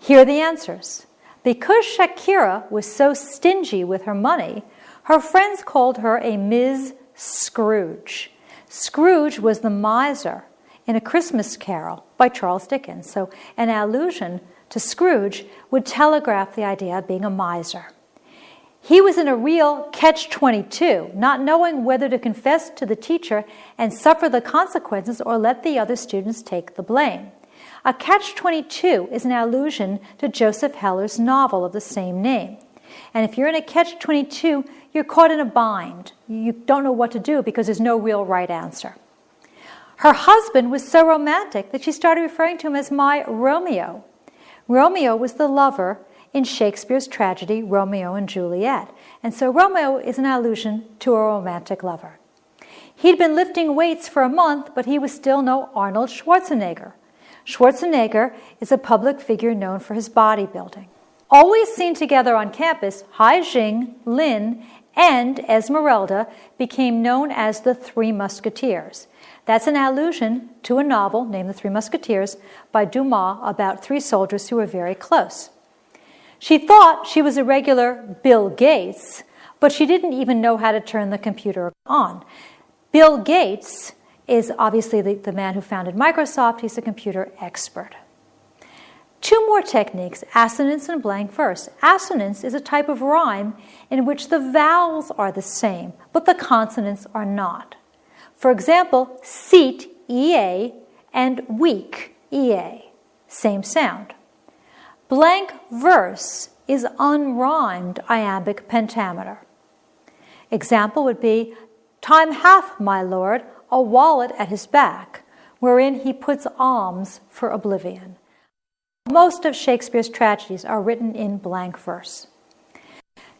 Here are the answers. Because Shakira was so stingy with her money, her friends called her a Ms. Scrooge. Scrooge was the miser in A Christmas Carol by Charles Dickens. So an allusion to Scrooge would telegraph the idea of being a miser. He was in a real catch-22, not knowing whether to confess to the teacher and suffer the consequences or let the other students take the blame. A catch-22 is an allusion to Joseph Heller's novel of the same name. And if you're in a catch-22, you're caught in a bind. You don't know what to do because there's no real right answer. Her husband was so romantic that she started referring to him as my Romeo. Romeo was the lover in Shakespeare's tragedy, Romeo and Juliet. And so Romeo is an allusion to a romantic lover. He'd been lifting weights for a month, but he was still no Arnold Schwarzenegger. Schwarzenegger is a public figure known for his bodybuilding. Always seen together on campus, Hai Jing, Lin, and Esmeralda became known as the Three Musketeers. That's an allusion to a novel named The Three Musketeers by Dumas about three soldiers who were very close. She thought she was a regular Bill Gates, but she didn't even know how to turn the computer on. Bill Gates is obviously the man who founded Microsoft. He's a computer expert. Two more techniques, assonance and blank verse. Assonance is a type of rhyme in which the vowels are the same, but the consonants are not. For example, seat, EA, and weak, EA, same sound. Blank verse is unrhymed iambic pentameter. Example would be, time hath my lord a wallet at his back, wherein he puts alms for oblivion. Most of Shakespeare's tragedies are written in blank verse.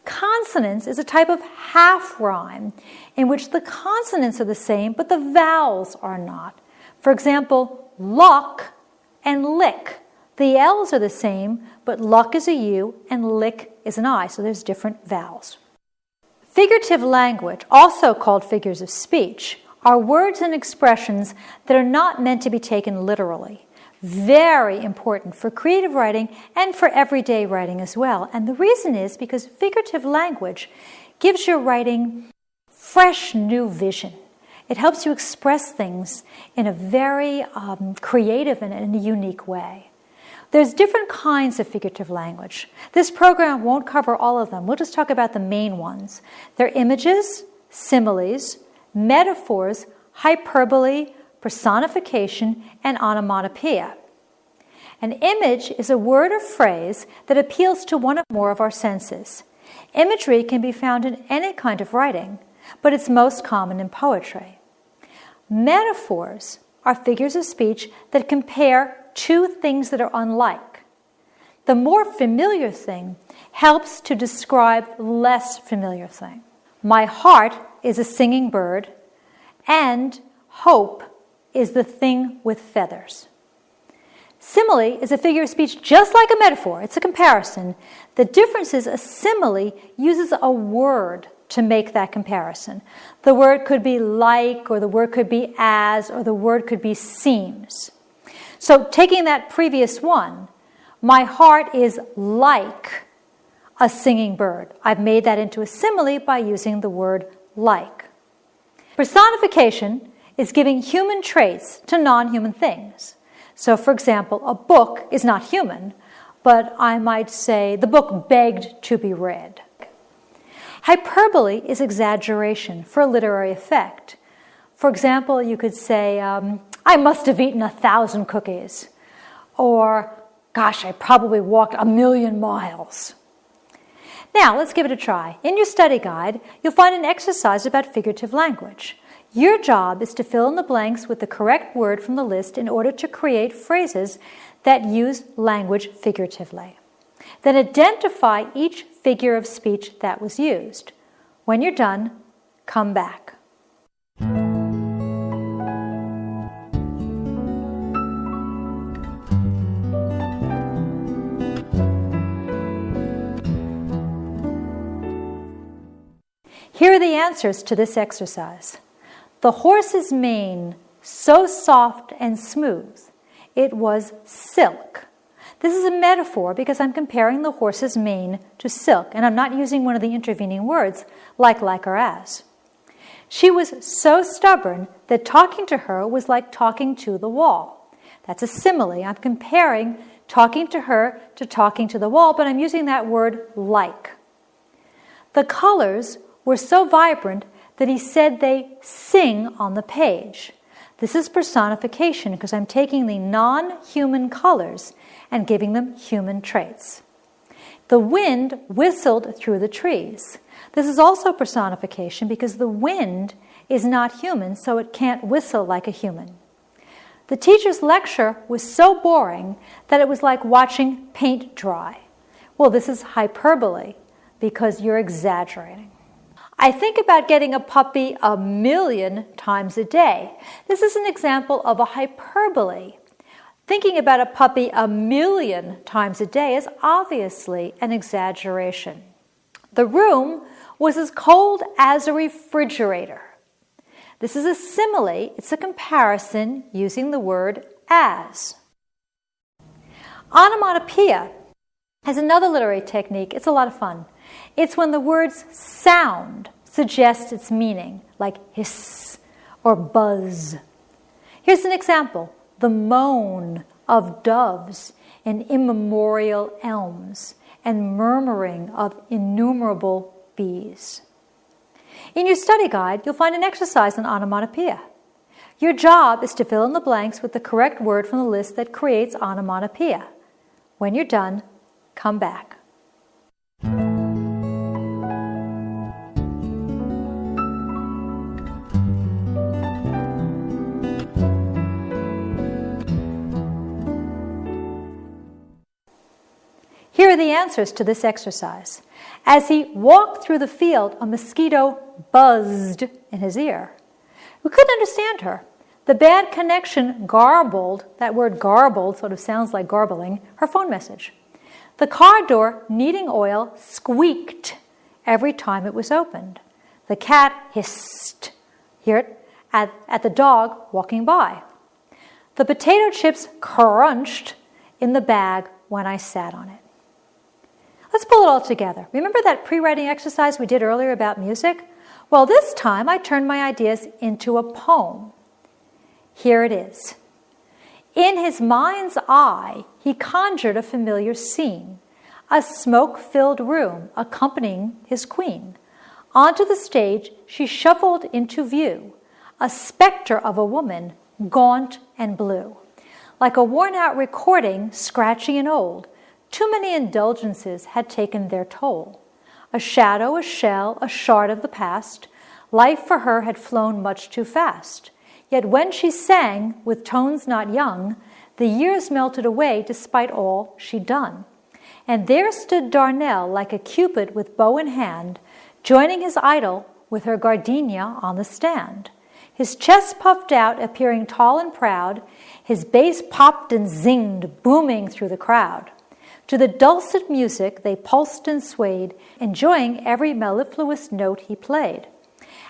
Consonance is a type of half rhyme in which the consonants are the same, but the vowels are not. For example, luck and lick. The L's are the same, but luck is a U and lick is an I, so there's different vowels. Figurative language, also called figures of speech, are words and expressions that are not meant to be taken literally. Very important for creative writing and for everyday writing as well. And the reason is because figurative language gives your writing fresh new vision. It helps you express things in a very creative and in a unique way. There's different kinds of figurative language. This program won't cover all of them. We'll just talk about the main ones. They're images, similes, metaphors, hyperbole, personification, and onomatopoeia. An image is a word or phrase that appeals to one or more of our senses. Imagery can be found in any kind of writing, but it's most common in poetry. Metaphors are figures of speech that compare two things that are unlike. The more familiar thing helps to describe less familiar thing. My heart is a singing bird, and hope is the thing with feathers. Simile is a figure of speech just like a metaphor. It's a comparison. The difference is a simile uses a word to make that comparison. The word could be like, or the word could be as, or the word could be seems. So taking that previous one, my heart is like a singing bird. I've made that into a simile by using the word like. Personification is giving human traits to non-human things. So, for example, a book is not human, but I might say the book begged to be read. Hyperbole is exaggeration for a literary effect. For example, you could say, I must have eaten 1,000 cookies. Or, gosh, I probably walked 1,000,000 miles. Now, let's give it a try. In your study guide, you'll find an exercise about figurative language. Your job is to fill in the blanks with the correct word from the list in order to create phrases that use language figuratively. Then identify each figure of speech that was used. When you're done, come back. Here are the answers to this exercise. The horse's mane, so soft and smooth, it was silk. This is a metaphor because I'm comparing the horse's mane to silk, and I'm not using one of the intervening words like or as. She was so stubborn that talking to her was like talking to the wall. That's a simile. I'm comparing talking to her to talking to the wall, but I'm using that word like. The colors were so vibrant that he said they sing on the page. This is personification because I'm taking the non-human colors and giving them human traits. The wind whistled through the trees. This is also personification because the wind is not human, so it can't whistle like a human. The teacher's lecture was so boring that it was like watching paint dry. Well, this is hyperbole because you're exaggerating. I think about getting a puppy 1,000,000 times a day. This is an example of a hyperbole. Thinking about a puppy 1,000,000 times a day is obviously an exaggeration. The room was as cold as a refrigerator. This is a simile. It's a comparison using the word as. Onomatopoeia has another literary technique. It's a lot of fun. It's when the word's sound suggests its meaning, like hiss or buzz. Here's an example. The moan of doves in immemorial elms and murmuring of innumerable bees. In your study guide, you'll find an exercise on onomatopoeia. Your job is to fill in the blanks with the correct word from the list that creates onomatopoeia. When you're done, come back. Here are the answers to this exercise. As he walked through the field, a mosquito buzzed in his ear. We couldn't understand her. The bad connection garbled, that word garbled sort of sounds like garbling, her phone message. The car door needing oil squeaked every time it was opened. The cat hissed. Hear it at the dog walking by. The potato chips crunched in the bag when I sat on it. Let's pull it all together. Remember that pre-writing exercise we did earlier about music? Well, this time I turned my ideas into a poem. Here it is. In his mind's eye, he conjured a familiar scene, a smoke-filled room accompanying his queen. Onto the stage, she shuffled into view, a specter of a woman, gaunt and blue. Like a worn-out recording, scratchy and old, too many indulgences had taken their toll. A shadow, a shell, a shard of the past, life for her had flown much too fast. Yet when she sang, with tones not young, the years melted away despite all she'd done. And there stood Darnell like a cupid with bow in hand, joining his idol with her gardenia on the stand. His chest puffed out, appearing tall and proud, his bass popped and zinged, booming through the crowd. To the dulcet music they pulsed and swayed, enjoying every mellifluous note he played.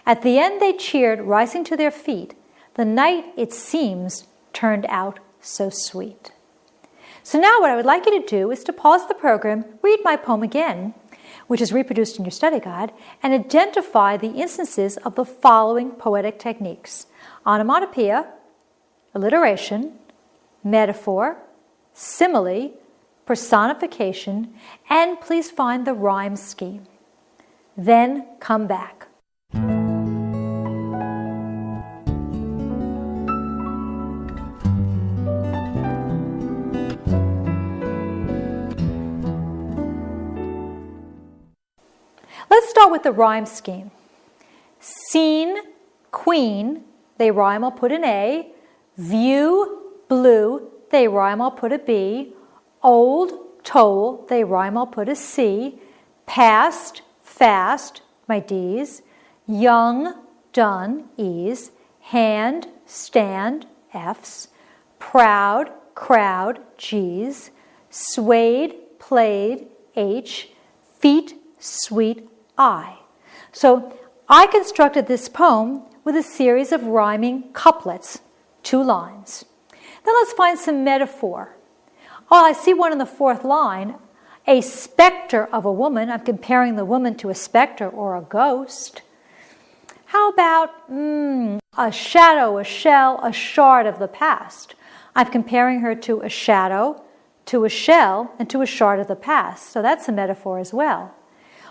At the end they cheered, rising to their feet. The night, it seems, turned out so sweet. So now what I would like you to do is to pause the program, read my poem again, which is reproduced in your study guide, and identify the instances of the following poetic techniques: onomatopoeia, alliteration, metaphor, simile, personification, and please find the rhyme scheme. Then come back. Let's start with the rhyme scheme. Scene, queen, they rhyme, I'll put an A. View, blue, they rhyme, I'll put a B. Old, toll, they rhyme, I'll put a C. Past, fast, my D's. Young, done, E's. Hand, stand, F's. Proud, crowd, G's. Swayed, played, H. Feet, sweet, I. So I constructed this poem with a series of rhyming couplets, 2 lines. Then let's find some metaphor. Oh, I see one in the fourth line. A specter of a woman. I'm comparing the woman to a specter or a ghost. How about a shadow, a shell, a shard of the past? I'm comparing her to a shadow, to a shell, and to a shard of the past. So that's a metaphor as well.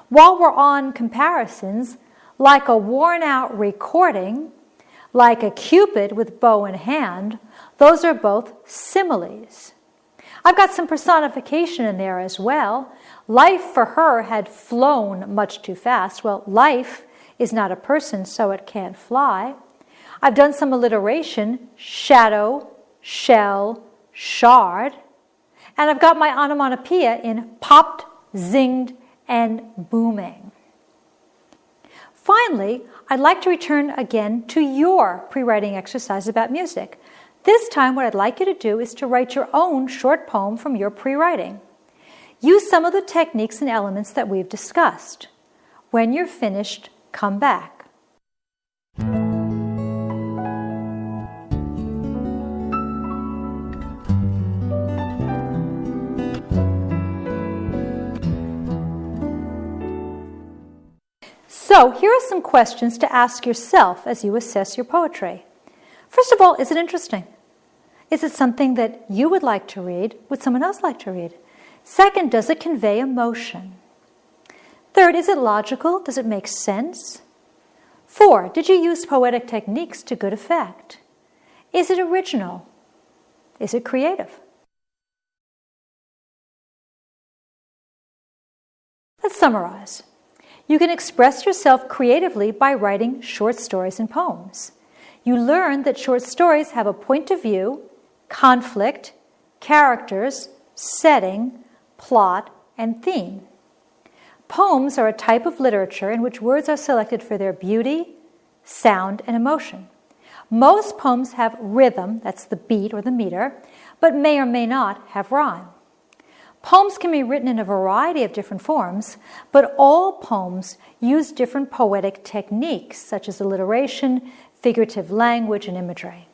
While we're on comparisons, like a worn-out recording, like a cupid with bow in hand, those are both similes. I've got some personification in there as well. Life for her had flown much too fast. Well, life is not a person, so it can't fly. I've done some alliteration, shadow, shell, shard. And I've got my onomatopoeia in popped, zinged, and booming. Finally, I'd like to return again to your pre-writing exercise about music. This time, what I'd like you to do is to write your own short poem from your pre-writing. Use some of the techniques and elements that we've discussed. When you're finished, come back. So, here are some questions to ask yourself as you assess your poetry. First of all, is it interesting? Is it something that you would like to read? Would someone else like to read? Second, does it convey emotion? Third, is it logical? Does it make sense? 4, did you use poetic techniques to good effect? Is it original? Is it creative? Let's summarize. You can express yourself creatively by writing short stories and poems. You learn that short stories have a point of view, conflict, characters, setting, plot, and theme. Poems are a type of literature in which words are selected for their beauty, sound, and emotion. Most poems have rhythm, that's the beat or the meter, but may or may not have rhyme. Poems can be written in a variety of different forms, but all poems use different poetic techniques, such as alliteration, figurative language, and imagery.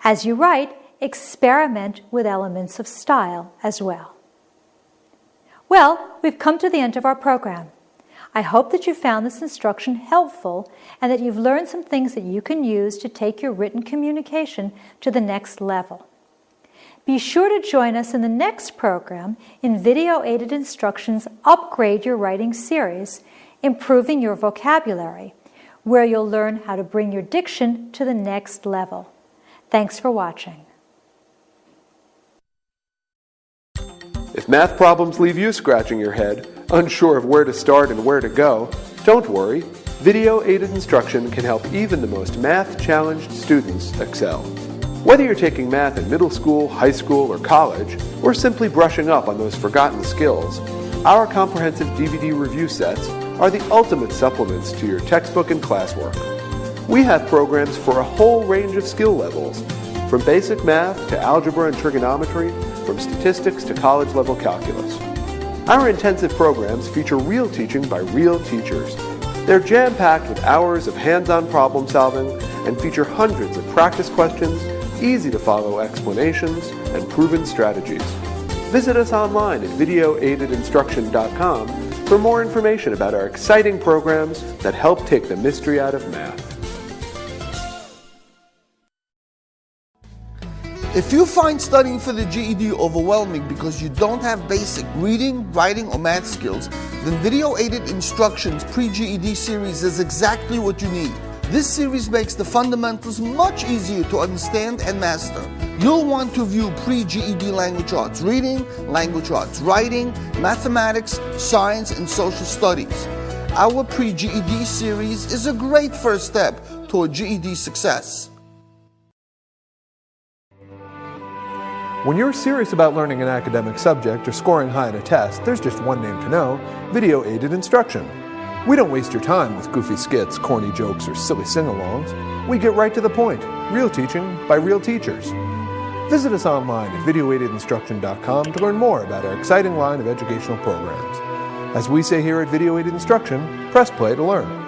As you write, experiment with elements of style as well. Well, we've come to the end of our program. I hope that you found this instruction helpful and that you've learned some things that you can use to take your written communication to the next level. Be sure to join us in the next program in Video-Aided Instruction's Upgrade Your Writing series, Improving Your Vocabulary, where you'll learn how to bring your diction to the next level. Thanks for watching. If math problems leave you scratching your head, unsure of where to start and where to go, don't worry. Video-Aided Instruction can help even the most math-challenged students excel. Whether you're taking math in middle school, high school, or college, or simply brushing up on those forgotten skills, our comprehensive DVD review sets are the ultimate supplements to your textbook and classwork. We have programs for a whole range of skill levels, from basic math to algebra and trigonometry, from statistics to college-level calculus. Our intensive programs feature real teaching by real teachers. They're jam-packed with hours of hands-on problem solving and feature hundreds of practice questions, easy-to-follow explanations, and proven strategies. Visit us online at videoaidedinstruction.com for more information about our exciting programs that help take the mystery out of math. If you find studying for the GED overwhelming because you don't have basic reading, writing, or math skills, then Video-Aided Instruction's Pre-GED series is exactly what you need. This series makes the fundamentals much easier to understand and master. You'll want to view pre-GED language arts reading, language arts writing, mathematics, science, and social studies. Our pre-GED series is a great first step toward GED success. When you're serious about learning an academic subject or scoring high on a test, there's just one name to know: Video-Aided Instruction. We don't waste your time with goofy skits, corny jokes, or silly sing-alongs. We get right to the point. Real teaching by real teachers. Visit us online at videoaidedinstruction.com to learn more about our exciting line of educational programs. As we say here at Video-Aided Instruction, press play to learn.